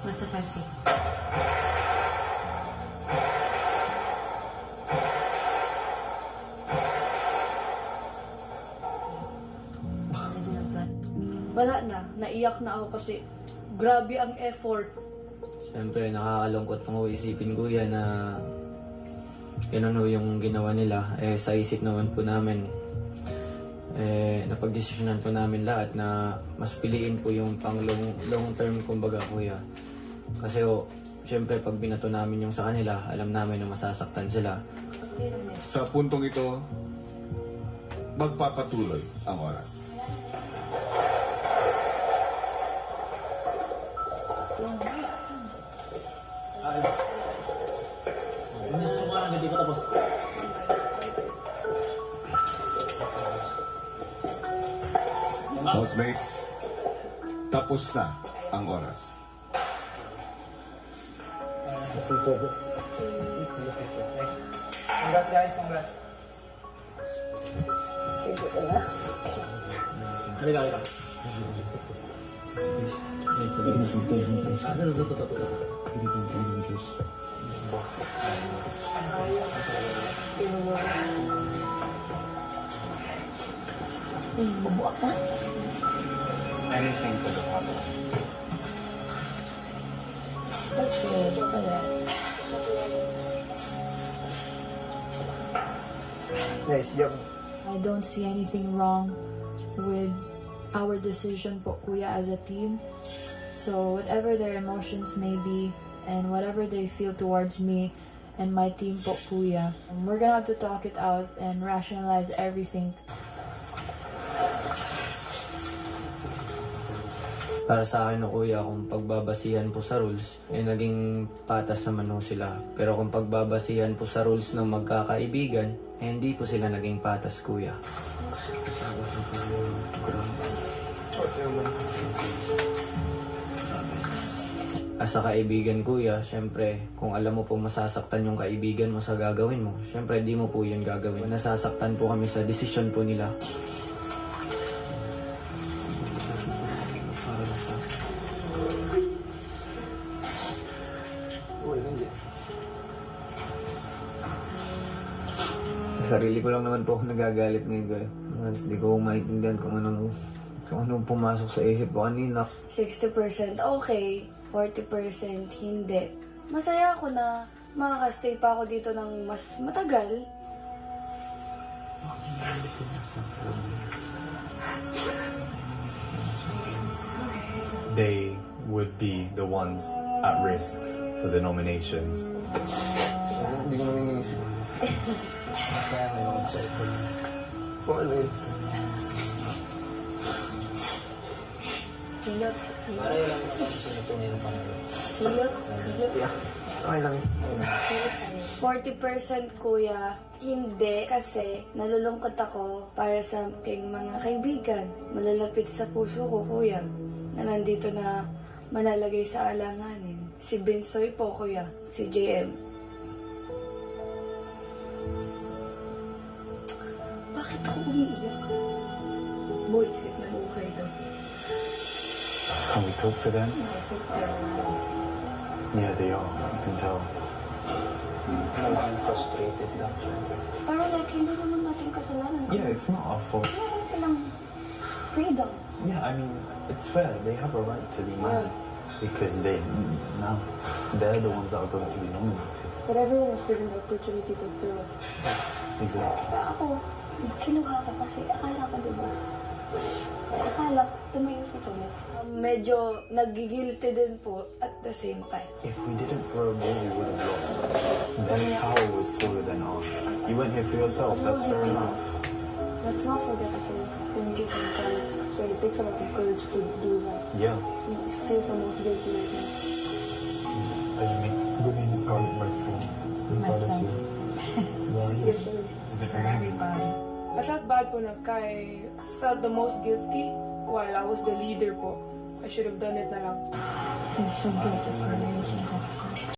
Nasa 5 feet. Wala na. Naiyak na ako kasi grabe ang effort. Siyempre, nakakalungkot nung isipin ko yan na ganun ho yung ginawa nila. Sa isip naman po namin, napagdesisyonan po namin lahat na mas piliin po yung pang long term kumbaga kuya. Kasi siyempre pag binato namin yung sa kanila, alam namin na masasaktan sila. Sa puntong ito, magpapatuloy ang oras. Housemates, tapos na ang oras. Congrats guys, congrats. Halika. Bubuak na. Anything for the papa. Nice job. I don't see anything wrong with our decision po, kuya, as a team. So whatever their emotions may be and whatever they feel towards me and my team po, kuya, we're gonna have to talk it out and rationalize everything. Para sa akin kuya, kung pagbabasihan po sa rules, naging patas naman ho sila. Pero kung pagbabasihan po sa rules ng magkakaibigan, hindi po sila naging patas kuya. As a kaibigan kuya, syempre, kung alam mo po masasaktan yung kaibigan mo sa gagawin mo, syempre di mo po yun gagawin. Nasasaktan po kami sa desisyon po nila. Sarili ko lang naman po ako nagagalit ngayon kayo. Hindi ko maintindihan kung anong pumasok sa isip ko kanina. 60% okay, 40% hindi. Masaya ako na makakastay pa ako dito ng mas matagal. They would be the ones at risk for the nominations. Hindi ko naman inisip. Masaya ngayon ako sa ito. Kung ano yun. Hilot. Para yun lang ako sinutunin ng pangalan. Hilot. Yeah. Okay lang. 40% kuya, hindi kasi nalulungkot ako para sa aking mga kaibigan. Malalapit sa puso ko kuya na nandito na malalagay sa alanganin. Si Binsoy po kuya, si JM. Bakit ako umiiyak? Boy, sit na ukay daw. Can we talk to them? Yeah, they are. I can tell. I'm frustrated lang, syempre. Pero like, hindi naman natin kasalanan. Yeah, it's not our fault. Meron silang freedom. Yeah, I mean, it's fair. They have a right to be mad because they're the ones that are going to be nominated. But everyone was given the opportunity to throw. Exactly. Pero ako, kinuha ko kasi akala ko, diba? Akala ko, tumayo si Tony. Medyo nagigilty din po at the same time. If we didn't throw a ball, we would have lost. Their tower was taller than ours. You went here for yourself, that's fair enough. Let's not forget to say, when you can courage. So it takes a lot of courage to do that. Yeah. He feels the most guilty right now. What do you mean? Good news is garlic bread for Myself. Yes, sir. Is it For everybody. I felt bad po na Kai felt the most guilty while I was the leader po. I should have done it na lang. Feel so guilty for you.